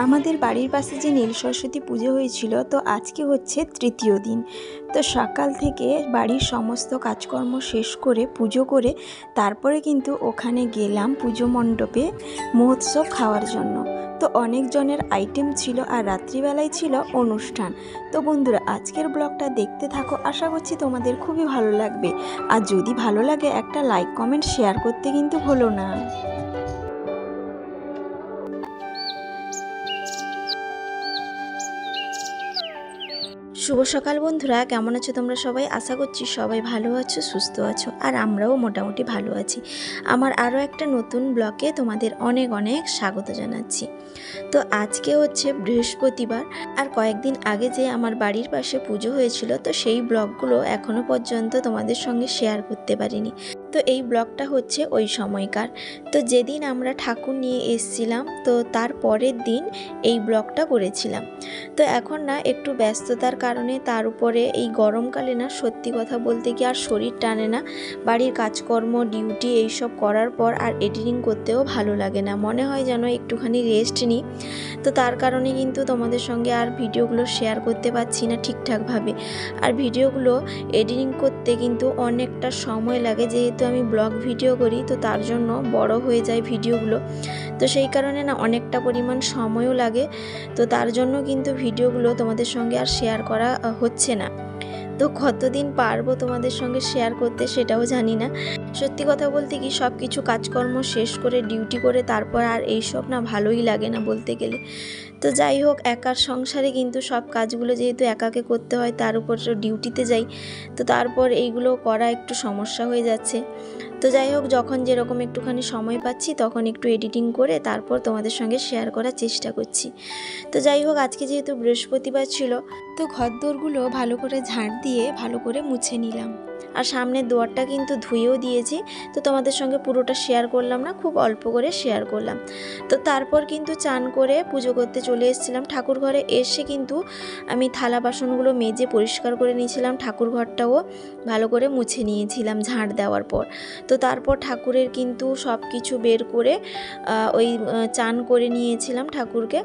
আমাদের বাড়ির পাশে যে নীল সরস্বতী পুজো হয়েছিল, তো আজকে হচ্ছে তৃতীয় দিন। তো সকাল থেকে বাড়ির সমস্ত কাজকর্ম শেষ করে পুজো করে তারপরে কিন্তু ওখানে গেলাম পুজো মণ্ডপে মহোৎসব খাওয়ার জন্য। তো অনেকজনের আইটেম ছিল আর রাত্রিবেলায় ছিল অনুষ্ঠান। তো বন্ধুরা, আজকের ব্লগটা দেখতে থাকো, আশা করছি তোমাদের খুবই ভালো লাগবে। আর যদি ভালো লাগে একটা লাইক কমেন্ট শেয়ার করতে কিন্তু ভুলো না। শুভ সকাল বন্ধুরা, কেমন আছো তোমরা সবাই? আশা করছি সবাই ভালো আছো, সুস্থ আছো, আর আমরাও মোটামুটি ভালো আছি। আমার আরও একটা নতুন ব্লগে তোমাদের অনেক অনেক স্বাগত জানাচ্ছি। তো আজকে হচ্ছে বৃহস্পতিবার, আর কয়েকদিন আগে যে আমার বাড়ির পাশে পুজো হয়েছিল, তো সেই ব্লগগুলো এখনও পর্যন্ত তোমাদের সঙ্গে শেয়ার করতে পারিনি। তো এই ব্লগটা হচ্ছে ওই সময়কার। তো যেদিন আমরা ঠাকুর নিয়ে এসেছিলাম, তো তার পরের দিন এই ব্লগটা করেছিলাম। তো এখন না একটু ব্যস্ততার কারণে, তার উপরে এই গরমকালে না সত্যি কথা বলতে কি আর শরীর টানে না। বাড়ির কাজকর্ম, ডিউটি এইসব করার পর আর এডিটিং করতেও ভালো লাগে না, মনে হয় যেন একটুখানি রেস্ট নিই। তো তার কারণে কিন্তু তোমাদের সঙ্গে আর ভিডিওগুলো শেয়ার করতে পারছি না ঠিকঠাকভাবে। আর ভিডিওগুলো এডিটিং করতে কিন্তু অনেকটা সময় লাগে, যেহেতু আমি ব্লগ ভিডিও করি, তো তার জন্য বড় হয়ে যায় ভিডিওগুলো। তো সেই কারণে না অনেকটা পরিমাণ সময়ও লাগে। তো তার জন্য কিন্তু ভিডিওগুলো তোমাদের সঙ্গে আর শেয়ার করা হচ্ছে না। তো কতদিন পারবো তোমাদের সঙ্গে শেয়ার করতে সেটাও জানি না। সত্যি কথা বলতে কি, সব কিছু কাজকর্ম শেষ করে ডিউটি করে তারপর আর এইসব না ভালোই লাগে না বলতে গেলে। তো যাই হোক, একার সংসারে কিন্তু সব কাজগুলো যেহেতু একাকে করতে হয়, তার উপর ডিউটিতে যাই, তো তারপর এইগুলো করা একটু সমস্যা হয়ে যাচ্ছে। তো যাই হোক, যখন যেরকম একটুখানি সময় পাচ্ছি তখন একটু এডিটিং করে তারপর তোমাদের সঙ্গে শেয়ার করার চেষ্টা করছি। তো যাই হোক, আজকে যেহেতু বৃহস্পতিবার ছিল, তো ঘরদোরগুলো ভালো করে ঝাড় দিয়ে ভালো করে মুছে নিলাম। আর সামনের দুয়ারটা কিন্তু ধুয়েও দিয়েছি। তো তোমাদের সঙ্গে পুরোটা শেয়ার করলাম না, খুব অল্প করে শেয়ার করলাম। তো তারপর কিন্তু চান করে পুজো করতে চলে এসেছিলাম। ঠাকুর ঘরে এসে কিন্তু আমি থালা বাসনগুলো মেজে পরিষ্কার করে নিয়েছিলাম, ঠাকুর ঘরটাও ভালো করে মুছে নিয়েছিলাম ঝাড় দেওয়ার পর। তো তারপর ঠাকুরের কিন্তু সব কিছু বের করে ওই চান করে নিয়েছিলাম ঠাকুরকে।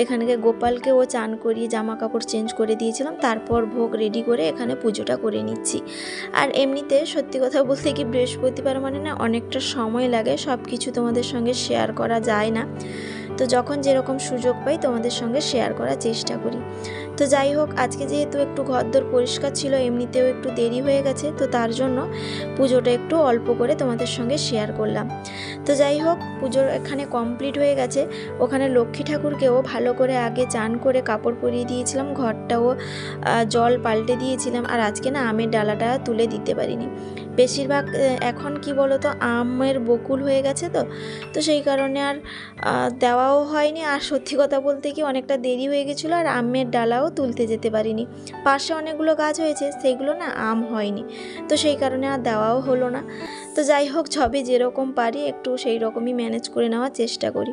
এখানে গোপালকেও চান করিয়ে জামা কাপড় চেঞ্জ করে দিয়েছিলাম। তারপর ভোগ রেডি করে এখানে পুজোটা করে নিচ্ছি। আর এমনিতে সত্যি কথা বলতে কি, বৃহস্পতিবার মানে না অনেকটা সময় লাগে, সব কিছু তোমাদের সঙ্গে শেয়ার করা যায় না। তো যখন যেরকম সুযোগ পাই তোমাদের সঙ্গে শেয়ার করার চেষ্টা করি। তো যাই হোক, আজকে যেহেতু একটু ঘরদোর পরিষ্কার ছিল, এমনিতেও একটু দেরি হয়ে গেছে, তো তার জন্য পুজোটা একটু অল্প করে তোমাদের সঙ্গে শেয়ার করলাম। তো যাই হোক, পুজোর এখানে কমপ্লিট হয়ে গেছে। ওখানে লক্ষ্মী ঠাকুরকেও ভালো করে আগে চান করে কাপড় পরিয়ে দিয়েছিলাম, ঘরটাও জল পাল্টে দিয়েছিলাম। আর আজকে না আমের ডালাটা তুলে দিতে পারিনি। বেশিরভাগ এখন কি বলো তো, আমের বকুল হয়ে গেছে, তো সেই কারণে আর দেওয়াও হয়নি। আর সত্যি কথা বলতে কি, অনেকটা দেরি হয়ে গেছিলো, আর আমের ডালাও তুলতে যেতে পারিনি। পাশে অনেকগুলো গাছ হয়েছে, সেইগুলো না আম হয়নি, তো সেই কারণে আর দেওয়াও হলো না। তো যাই হোক, যবে যেরকম পারি একটু সেই রকমই ম্যানেজ করে নেওয়ার চেষ্টা করি।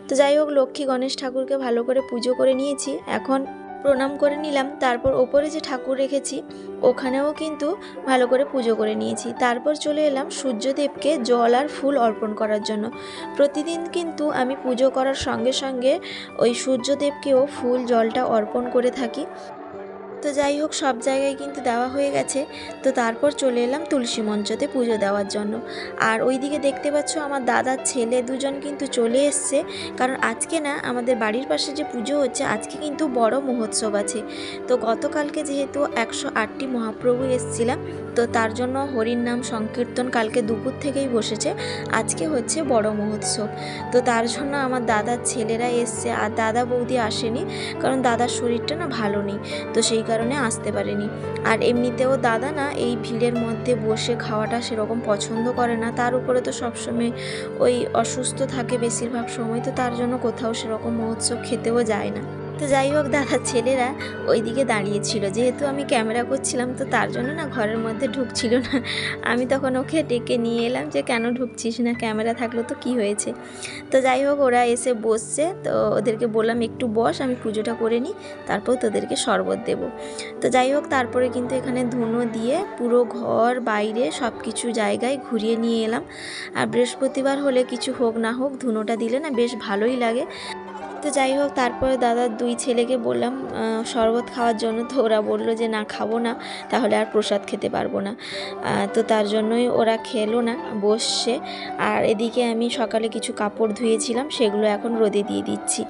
তো যাই হোক, লক্ষ্মী গণেশ ঠাকুরকে ভালো করে পুজো করে নিয়েছি, এখন প্রণাম করে নিলাম। তারপর ওপরে যে ঠাকুর রেখেছি ওখানেও কিন্তু ভালো করে পুজো করে নিয়েছি। তারপর চলে এলাম সূর্যদেবকে জল আর ফুল অর্পণ করার জন্য। প্রতিদিন কিন্তু আমি পুজো করার সঙ্গে সঙ্গে ওই সূর্যদেবকেও ফুল জলটা অর্পণ করে থাকি। তো যাই হোক, সব জায়গায় কিন্তু দেওয়া হয়ে গেছে। তো তারপর চলে এলাম তুলসী মঞ্চতে পুজো দেওয়ার জন্য। আর ওইদিকে দেখতে পাচ্ছ আমার দাদার ছেলে দুজন কিন্তু চলে এসছে, কারণ আজকে না আমাদের বাড়ির পাশে যে পুজো হচ্ছে, আজকে কিন্তু বড় মহোৎসব আছে। তো গতকালকে যেহেতু 108টি মহাপ্রভু এসেছিলাম, তো তার জন্য হরির নাম সংকীর্তন কালকে দুপুর থেকেই বসেছে। আজকে হচ্ছে বড় মহোৎসব, তো তার জন্য আমার দাদার ছেলেরা এসছে, আর দাদা বৌদি আসেনি, কারণ দাদার শরীরটা না ভালো নেই, তো সেই কারণে আসতে পারেনি। আর এমনিতেও দাদা না এই ভিড়ের মধ্যে বসে খাওয়াটা সেরকম পছন্দ করে না, তার উপরে তো সবসময় ওই অসুস্থ থাকে বেশিরভাগ সময়, তো তার জন্য কোথাও সেরকম মহোৎসব খেতেও যায় না। তো যাই হোক, দাদার ছেলেরা ওই দিকে দাঁড়িয়েছিল, যেহেতু আমি ক্যামেরা করছিলাম, তো তার জন্য না ঘরের মধ্যে ঢুকছিল না। আমি তখন ওকে ডেকে নিয়ে এলাম যে কেন ঢুকছিস না, ক্যামেরা থাকলো তো কি হয়েছে। তো যাই হোক, ওরা এসে বসছে, তো ওদেরকে বললাম একটু বস, আমি পুজোটা করে নিই, তারপর তোদেরকে শরবত দেব। তো যাই হোক, তারপরে কিন্তু এখানে ধুনো দিয়ে পুরো ঘর বাইরে সব কিছু জায়গায় ঘুরিয়ে নিয়ে এলাম। আর বৃহস্পতিবার হলে কিছু হোক না হোক, ধুনোটা দিলে না বেশ ভালোই লাগে। তো যাই হোক, তারপরে দাদার 2 ছেলেকে বললাম শরবত খাওয়ার জন্য। তো ওরা বললো যে না, খাবো না, তাহলে আর প্রসাদ খেতে পারবো না। তো তার জন্যই ওরা খেলো না, বসছে। আর এদিকে আমি সকালে কিছু কাপড় ধুয়েছিলাম, সেগুলো এখন রোদে দিয়ে দিচ্ছি।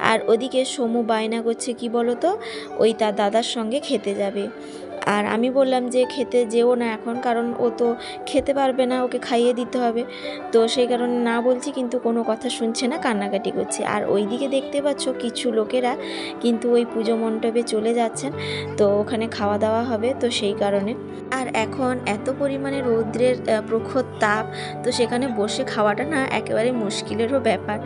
আর ওদিকে সমু বায়না করছে কি বলো তো, ওই তার দাদার সঙ্গে খেতে যাবে। আর আমি বললাম যে খেতে যেও না এখন, কারণ ও তো খেতে পারবে না, ওকে খাইয়ে দিতে হবে। তো সেই কারণে না বলছি, কিন্তু কোনো কথা শুনছে না, কান্নাকাটি করছে। আর ওই দিকে দেখতে পাচ্ছ কিছু লোকেরা কিন্তু ওই পুজো মণ্ডপে চলে যাচ্ছেন, তো ওখানে খাওয়া দাওয়া হবে, তো সেই কারণে। আর এখন এত পরিমাণে রৌদ্রের প্রখর তাপ, তো সেখানে বসে খাওয়াটা না একেবারে মুশকিলেরও ব্যাপার।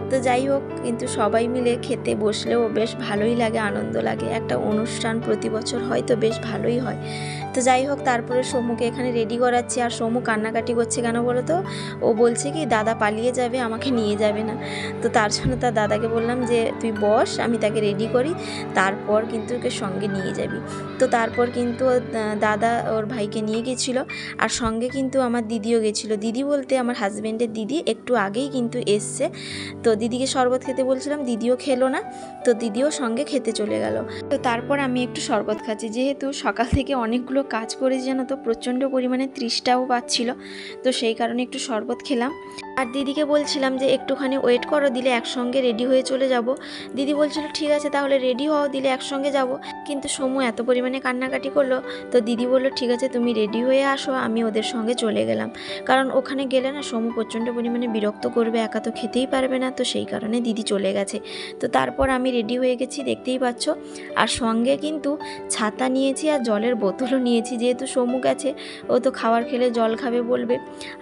তো যাই হোক, কিন্তু সবাই মিলে খেতে বসলেও বেশ ভালোই লাগে, আনন্দ লাগে। একটা অনুষ্ঠান প্রতি বছর হয়তো বেশ ভালোই হয়। তো যাই হোক, তারপরে সমুকে এখানে রেডি করাচ্ছি। আর সমু কান্নাকাটি করছে কেন বলো তো, ও বলছে কি দাদা পালিয়ে যাবে, আমাকে নিয়ে যাবে না। তো তার জন্য তার দাদাকে বললাম যে তুই বস, আমি তাকে রেডি করি, তারপর কিন্তু ওকে সঙ্গে নিয়ে যাবি। তো তারপর কিন্তু দাদা ওর ভাইকে নিয়ে গেছিলো, আর সঙ্গে কিন্তু আমার দিদিও গেছিলো। দিদি বলতে আমার হাজব্যান্ডের দিদি একটু আগেই কিন্তু এসছে। তো দিদিকে শরবত খেতে বলছিলাম, দিদিও খেলো না, তো দিদিও সঙ্গে খেতে চলে গেল। তো তারপর আমি একটু শরবত খাচ্ছি, যেহেতু সকাল থেকে অনেকগুলো কাজ করেছি জানো তো, প্রচণ্ড পরিমাণে তৃষ্ণাও পাচ্ছিল, তো সেই কারণে একটু শরবত খেলাম। আর দিদিকে বলছিলাম যে একটুখানি ওয়েট করো, দিলে একসঙ্গে রেডি হয়ে চলে যাব। দিদি বলছিল ঠিক আছে তাহলে রেডি হও, দিলে একসঙ্গে যাব। কিন্তু সমু এত পরিমাণে কান্নাকাটি করলো, তো দিদি বললো ঠিক আছে তুমি রেডি হয়ে আসো, আমি ওদের সঙ্গে চলে গেলাম। কারণ ওখানে গেলে না সমু প্রচণ্ড পরিমাণে বিরক্ত করবে, একা তো খেতেই পারবে না, তো সেই কারণে দিদি চলে গেছে। তো তারপর আমি রেডি হয়ে গেছি, দেখতেই পাচ্ছ। আর সঙ্গে কিন্তু ছাতা নিয়েছি আর জলের বোতলও নিয়েছি, যেহেতু সমু গেছে, ও তো খাবার খেলে জল খাবে বলবে।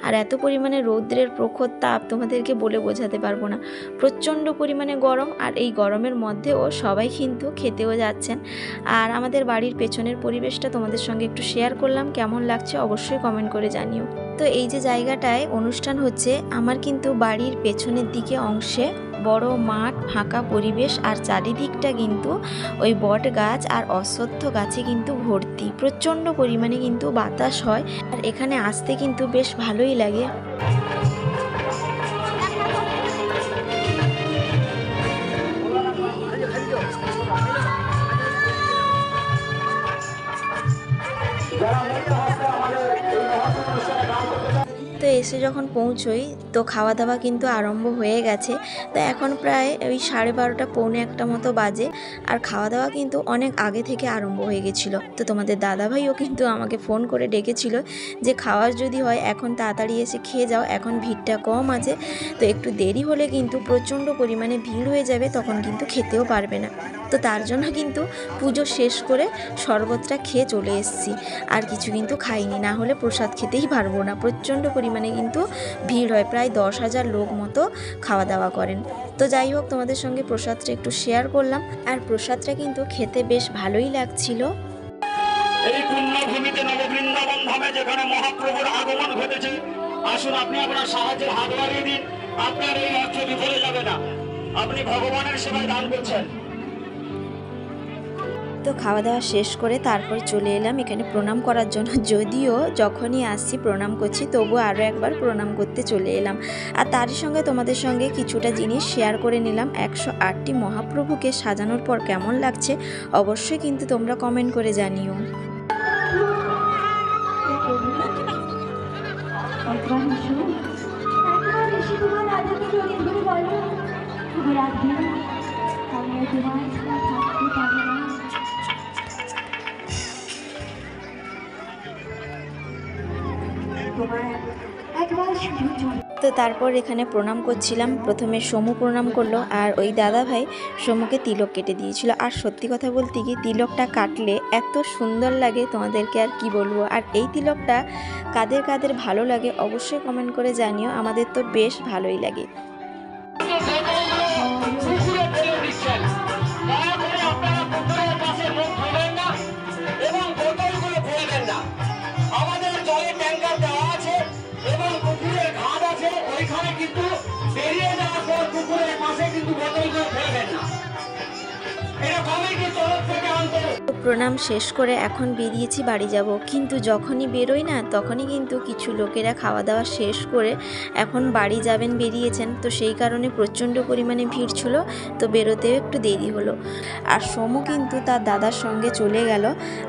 আর এত পরিমাণে রৌদ্রের প্রখর তাপ তোমাদেরকে বলে বোঝাতে পারবো না, প্রচণ্ড পরিমাণে গরম। আর এই গরমের মধ্যেও সবাই কিন্তু খেতেও যাচ্ছেন। আর আমাদের বাড়ির পেছনের পরিবেশটা তোমাদের সঙ্গে একটু শেয়ার করলাম, কেমন লাগছে অবশ্যই কমেন্ট করে জানিও। তো এই যে জায়গাটায় অনুষ্ঠান হচ্ছে, আমার কিন্তু বাড়ির পেছনের দিকে অংশে বড় মাঠ, ফাঁকা পরিবেশ, আর চারিদিকটা কিন্তু ওই বট গাছ আর অশ্বত্থ গাছে কিন্তু ভর্তি। প্রচণ্ড পরিমাণে কিন্তু বাতাস হয়, আর এখানে আসতে কিন্তু বেশ ভালোই লাগে। তো এসে যখন পৌঁছোই, তো খাওয়া দাওয়া কিন্তু আরম্ভ হয়ে গেছে। তো এখন প্রায় ওই 12:30 পৌনে 1টা মতো বাজে। আর খাওয়া দাওয়া কিন্তু অনেক আগে থেকে আরম্ভ হয়ে গেছিলো। তো তোমাদের দাদাভাইও কিন্তু আমাকে ফোন করে ডেকেছিল যে খাওয়ার যদি হয় এখন তাড়াতাড়ি এসে খেয়ে যাও, এখন ভিড়টা কম আছে, তো একটু দেরি হলে কিন্তু প্রচণ্ড পরিমাণে ভিড় হয়ে যাবে, তখন কিন্তু খেতেও পারবে না। তো তার জন্য কিন্তু পুজো শেষ করে শরবতটা খেয়ে চলে এসেছি, আর কিছু কিন্তু খাইনি, না হলে প্রসাদ খেতেই পারবো না। প্রচণ্ড পরিমাণে কিন্তু ভিড় হয়, প্রায় 10,000 লোক মতো খাওয়া দাওয়া করেন। তো যাই হোক, তোমাদের সঙ্গে প্রসাদটা একটু শেয়ার করলাম, আর প্রসাদটা কিন্তু খেতে বেশ ভালোই লাগছিল। এই পুণ্যভূমিতে নববৃন্দাবন ধামে যেখানে মহাপ্রভুর আগমন ঘটেছে, আসুন আপনি আপনার সাহায্যের হাত বাড়িয়ে দিন, আপনার এই অর্থ বিফলে যাবে না, আপনি ভগবানের সেবায় দান করছেন। তো খাওয়া দাওয়া শেষ করে তারপর চলে এলাম এখানে প্রণাম করার জন্য। যদিও যখনই আসছি প্রণাম করছি, তবুও আরও একবার প্রণাম করতে চলে এলাম। আর তারই সঙ্গে তোমাদের সঙ্গে কিছুটা জিনিস শেয়ার করে নিলাম। 108টি মহাপ্রভুকে সাজানোর পর কেমন লাগছে অবশ্যই কিন্তু তোমরা কমেন্ট করে জানিও। তো তারপর এখানে প্রণাম করছিলাম, প্রথমে সমু প্রণাম করলো, আর ওই দাদা ভাই সমুকে তিলক কেটে দিয়েছিল। আর সত্যি কথা বলতে কি, তিলকটা কাটলে এত সুন্দর লাগে তোমাদেরকে আর কি বলবো। আর এই তিলকটা কাদের কাদের ভালো লাগে অবশ্যই কমেন্ট করে জানিও, আমাদের তো বেশ ভালোই লাগে। আমাদের জলের ট্যাঙ্কার দেওয়া আছে এবং পুকুরের ঘাট আছে, ওইখানে কিন্তু বেরিয়ে যাওয়ার পর পুকুরের পাশে কিন্তু বোতল করে ফেলবেন না, এটা কমিটির তরফ থেকে অন্তর। তো প্রণাম শেষ করে এখন বেরিয়েছি বাড়ি যাব, কিন্তু যখনই বেরোই না তখনই কিন্তু কিছু লোকেরা খাওয়া দাওয়া শেষ করে এখন বাড়ি যাবেন বেরিয়েছেন। তো সেই কারণে প্রচণ্ড পরিমাণে ভিড় ছিল, তো বেরোতেও একটু দেরি হলো। আর সোমু কিন্তু তার দাদার সঙ্গে চলে গেল,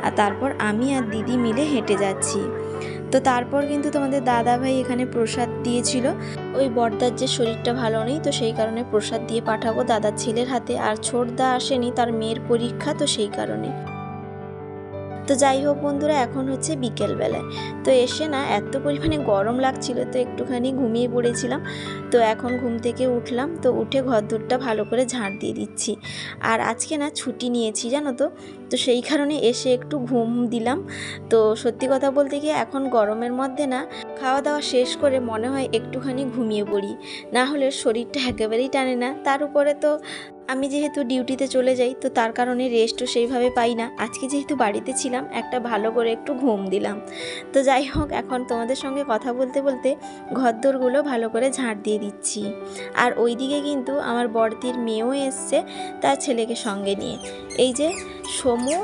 আর তারপর আমি আর দিদি মিলে হেঁটে যাচ্ছি। তো তারপর কিন্তু তোমাদের দাদা ভাই এখানে প্রসাদ দিয়েছিল। ওই বড়দার যে শরীরটা ভালো নেই, তো সেই কারণে প্রসাদ দিয়ে পাঠাবো দাদার ছেলের হাতে। আর ছোটদা আসেনি, তার মেয়ের পরীক্ষা, তো সেই কারণে। তো যাই হোক বন্ধুরা, এখন হচ্ছে বিকেলবেলায়। তো এসে না এত পরিমাণে গরম লাগছিল, তো একটুখানি ঘুমিয়ে পড়েছিলাম। তো এখন ঘুম থেকে উঠলাম, তো উঠে ঘরদোরটা ভালো করে ঝাঁট দিয়ে দিচ্ছি। আর আজকে না ছুটি নিয়েছি জানো তো, তো সেই কারণে এসে একটু ঘুম দিলাম। তো সত্যি কথা বলতে গিয়ে এখন গরমের মধ্যে না খাওয়া দাওয়া শেষ করে মনে হয় একটুখানি ঘুমিয়ে পড়ি, না হলে শরীরটা একেবারেই টানে না। তার উপরে তো আমি যেহেতু ডিউটিতে চলে যাই, তো তার কারণে রেস্টও সেইভাবে পাই না। আজকে যেহেতু বাড়িতে ছিলাম, একটা ভালো করে একটু ঘুম দিলাম। তো যাই হোক, এখন তোমাদের সঙ্গে কথা বলতে বলতে ঘরদোরগুলো ভালো করে ঝাঁট দিয়ে দিচ্ছি। আর ওইদিকে কিন্তু আমার বড়দির মেয়েও এসছে তার ছেলেকে সঙ্গে নিয়ে। এই যে সমু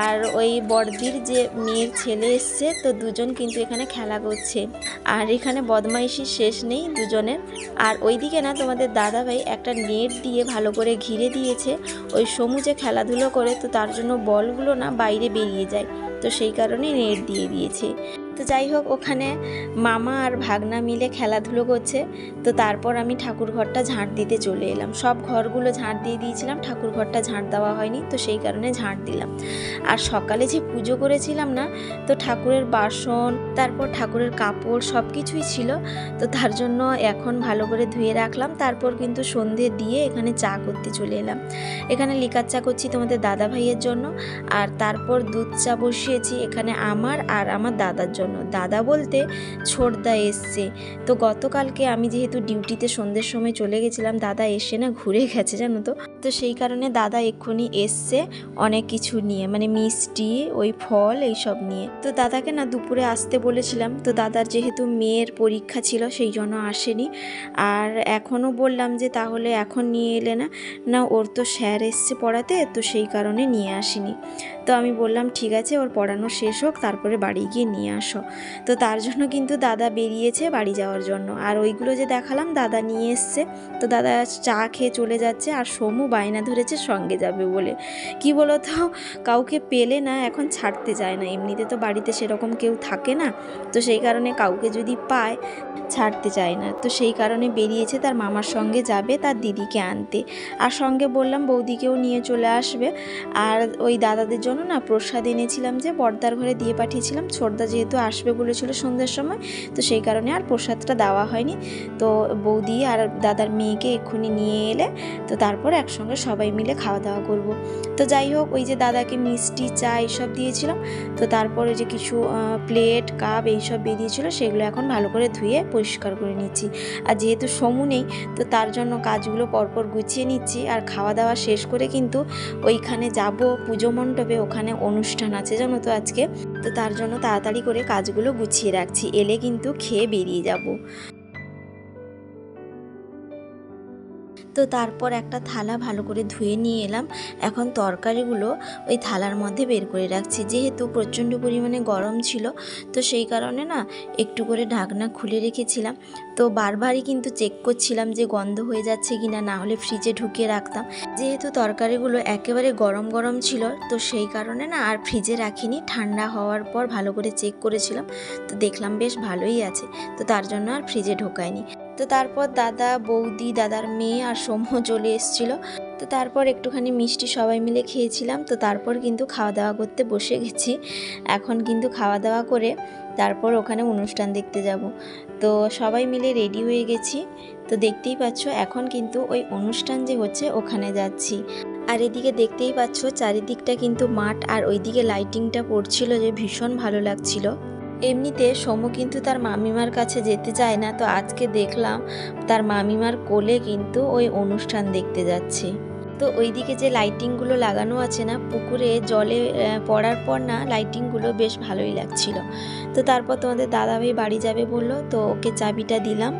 আর ওই বড়দির যে মেয়ের ছেলে এসছে, তো দুজন কিন্তু এখানে খেলা করছে। আর এখানে বদমাইশির শেষ নেই দুজনের। আর ওইদিকে না তোমাদের দাদাভাই একটা নেট দিয়ে ভালো করে ঘিরে দিয়েছে। ওই সমু যে খেলাধুলো করে, তো তার জন্য বলগুলো না বাইরে বেরিয়ে যায়, তো সেই কারণে নেট দিয়ে দিয়েছে। তো যাই হোক, ওখানে মামা আর ভাগনা মিলে খেলাধুলো করছে। তো তারপর আমি ঠাকুর ঘরটা ঝাঁট দিতে চলে এলাম। সব ঘরগুলো ঝাঁট দিয়ে দিয়েছিলাম, ঠাকুর ঘরটা ঝাঁট দেওয়া হয়নি, তো সেই কারণে ঝাঁট দিলাম। আর সকালে যে পুজো করেছিলাম না, তো ঠাকুরের বাসন, তারপর ঠাকুরের কাপড় সব কিছুই ছিল, তো তার জন্য এখন ভালো করে ধুয়ে রাখলাম। তারপর কিন্তু সন্ধে দিয়ে এখানে চা করতে চলে এলাম। এখানে লিকার চা করছি তোমাদের দাদা ভাইয়ের জন্য, আর তারপর দুধ চা বসিয়েছি এখানে আমার আর আমার দাদার জন্য। দাদা বলতে ছোটদা এসছে। তো গতকালকে আমি যেহেতু ডিউটিতে সন্ধ্যের সময় চলে গেছিলাম, দাদা এসে না ঘুরে গেছে জানো তো, তো সেই কারণে দাদা এক্ষুনি এসছে অনেক কিছু নিয়ে, মানে মিষ্টি, ওই ফল, এইসব নিয়ে। তো দাদাকে না দুপুরে আসতে বলেছিলাম, তো দাদার যেহেতু মেয়ের পরীক্ষা ছিল সেই জন্য আসেনি। আর এখনও বললাম যে তাহলে এখন নিয়ে এলে না, না ওর তো স্যার এসছে পড়াতে, তো সেই কারণে নিয়ে আসিনি। তো আমি বললাম ঠিক আছে, ওর পড়ানো শেষ হোক, তারপরে বাড়ি গিয়ে নিয়ে আসো। তো তার জন্য কিন্তু দাদা বেরিয়েছে বাড়ি যাওয়ার জন্য। আর ওইগুলো যে দেখালাম দাদা নিয়ে এসছে, তো দাদা চা খেয়ে চলে যাচ্ছে। আর সমু বায়না ধরেছে সঙ্গে যাবে বলে। কি বলো তো, কাউকে পেলে না এখন ছাড়তে যায় না। এমনিতে তো বাড়িতে সেরকম কেউ থাকে না, তো সেই কারণে কাউকে যদি পায় ছাড়তে চায় না। তো সেই কারণে বেরিয়েছে, তার মামার সঙ্গে যাবে তার দিদিকে আনতে। আর সঙ্গে বললাম বৌদিকেও নিয়ে চলে আসবে। আর ওই দাদাদের জন্য না প্রসাদ এনেছিলাম, যে বড়দার ঘরে দিয়ে পাঠিয়েছিলাম। ছোটদা যেহেতু আসবে বলেছিল সন্ধ্যার সময়, তো সেই কারণে আর প্রসাদটা দেওয়া হয়নি। তো বৌদি আর দাদার মেয়েকে এক্ষুনি নিয়ে এলে, তো তারপর একসঙ্গে সবাই মিলে খাওয়া দাওয়া করব। তো যাই হোক, ওই যে দাদাকে মিষ্টি, চা এইসব দিয়েছিলাম। তো তারপরে যে কিছু প্লেট, কাপ এইসব বেরিয়েছিল, সেগুলো এখন ভালো করে ধুয়ে পরিষ্কার করে নিচ্ছি। আর যেহেতু সমু নেই, তো তার জন্য কাজগুলো পরপর গুছিয়ে নিচ্ছি। আর খাওয়া দাওয়া শেষ করে কিন্তু ওইখানে যাব পুজো মণ্ডপে, ওখানে অনুষ্ঠান আছে জানো তো আজকে। তো তার জন্য তাড়াতাড়ি করে কাজগুলো গুছিয়ে রাখছি, এলে কিন্তু খেয়ে বেরিয়ে যাব। তো তারপর একটা থালা ভালো করে ধুয়ে নিয়ে এলাম। এখন তরকারিগুলো ওই থালার মধ্যে বের করে রাখছি। যেহেতু প্রচণ্ড পরিমাণে গরম ছিল, তো সেই কারণে না একটু করে ঢাকনা খুলে রেখেছিলাম। তো বারবারই কিন্তু চেক করছিলাম যে গন্ধ হয়ে যাচ্ছে কিনা, না হলে ফ্রিজে ঢুকিয়ে রাখতাম। যেহেতু তরকারিগুলো একেবারে গরম গরম ছিল, তো সেই কারণে না আর ফ্রিজে রাখিনি। ঠান্ডা হওয়ার পর ভালো করে চেক করেছিলাম, তো দেখলাম বেশ ভালোই আছে, তো তার জন্য আর ফ্রিজে ঢোকায়নি। তো তারপর দাদা, বৌদি, দাদার মেয়ে আর সমু চলে এসেছিল। তো তারপর একটুখানি মিষ্টি সবাই মিলে খেয়েছিলাম। তো তারপর কিন্তু খাওয়া দাওয়া করতে বসে গেছি। এখন কিন্তু খাওয়া দাওয়া করে তারপর ওখানে অনুষ্ঠান দেখতে যাব। তো সবাই মিলে রেডি হয়ে গেছি। তো দেখতেই পাচ্ছ এখন কিন্তু ওই অনুষ্ঠান যে হচ্ছে ওখানে যাচ্ছি। আর এদিকে দেখতেই পাচ্ছ চারিদিকটা কিন্তু মাঠ, আর ওইদিকে লাইটিংটা পড়ছিল যে ভীষণ ভালো লাগছিল। এমনিতে সমু কিন্তু তার মামিমার কাছে যেতে চায় না, তো আজকে দেখলাম তার মামিমার কোলে কিন্তু ওই অনুষ্ঠান দেখতে যাচ্ছে। তো ওইদিকে যে লাইটিংগুলো লাগানো আছে না, পুকুরে জলে পড়ার পর না লাইটিংগুলো বেশ ভালোই লাগছিল। তো তারপর তোমাদের দাদাভাই বাড়ি যাবে বললো, তো ওকে চাবিটা দিলাম।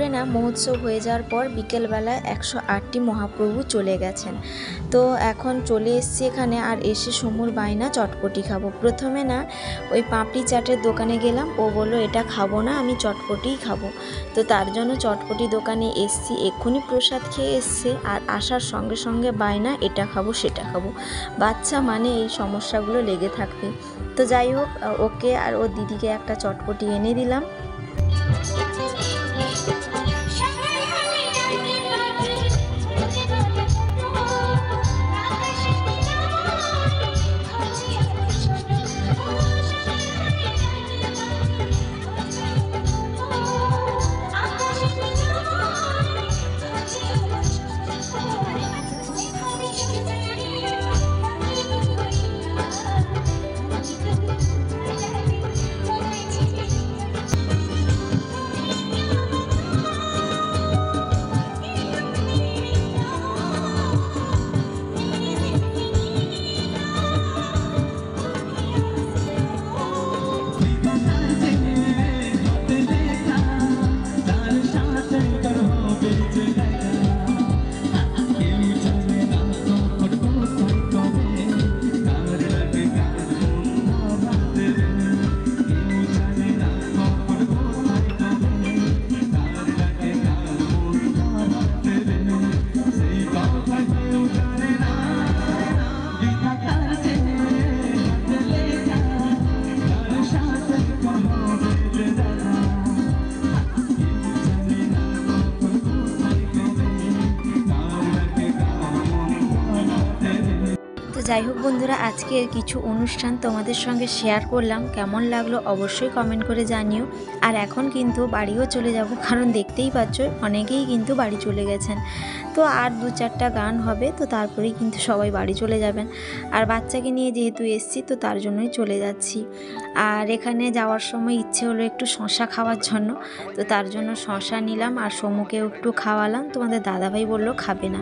তারপরে না মহোৎসব হয়ে যাওয়ার পর বিকেলবেলায় 108টি মহাপ্রভু চলে গেছেন। তো এখন চলে এসেছি এখানে, আর এসে সমুর বায়না চটপটি খাবো। প্রথমে না ওই পাপড়ি চাটের দোকানে গেলাম, ও বললো এটা খাবো না, আমি চটপটিই খাবো। তো তার জন্য চটপটি দোকানে এসছি, এক্ষুনি প্রসাদ খেয়ে এসছে, আর আসার সঙ্গে সঙ্গে বায়না এটা খাবো সেটা খাবো। বাচ্চা মানে এই সমস্যাগুলো লেগে থাকবে। তো যাই হোক, ওকে আর ওর দিদিকে একটা চটপটি এনে দিলাম। যাই হোক বন্ধুরা, আজকের কিছু অনুষ্ঠান তোমাদের সঙ্গে শেয়ার করলাম, কেমন লাগলো অবশ্যই কমেন্ট করে জানিও। আর এখন কিন্তু বাড়িও চলে যাব, কারণ দেখতেই পাচ্ছ অনেকেই কিন্তু বাড়ি চলে গেছেন। তো আর 2-4টা গান হবে, তো তারপরেই কিন্তু সবাই বাড়ি চলে যাবেন। আর বাচ্চাকে নিয়ে যেহেতু এসছি, তো তার জন্যই চলে যাচ্ছি। আর এখানে যাওয়ার সময় ইচ্ছে হলো একটু শশা খাওয়ার জন্য, তো তার জন্য শশা নিলাম আর সমুকেও একটু খাওয়ালাম। তোমাদের দাদাভাই বললো খাবে না।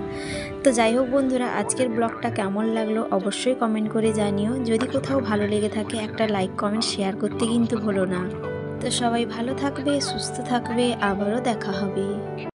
তো যাই হোক বন্ধুরা, আজকের ব্লগটা কেমন লাগলো অবশ্যই কমেন্ট করে জানিও। যদি কোথাও ভালো লেগে থাকে একটা লাইক কমেন্ট শেয়ার করতে কিন্তু ভুলো না। তো সবাই ভালো থাকবে, সুস্থ থাকবে, আবারও দেখা হবে।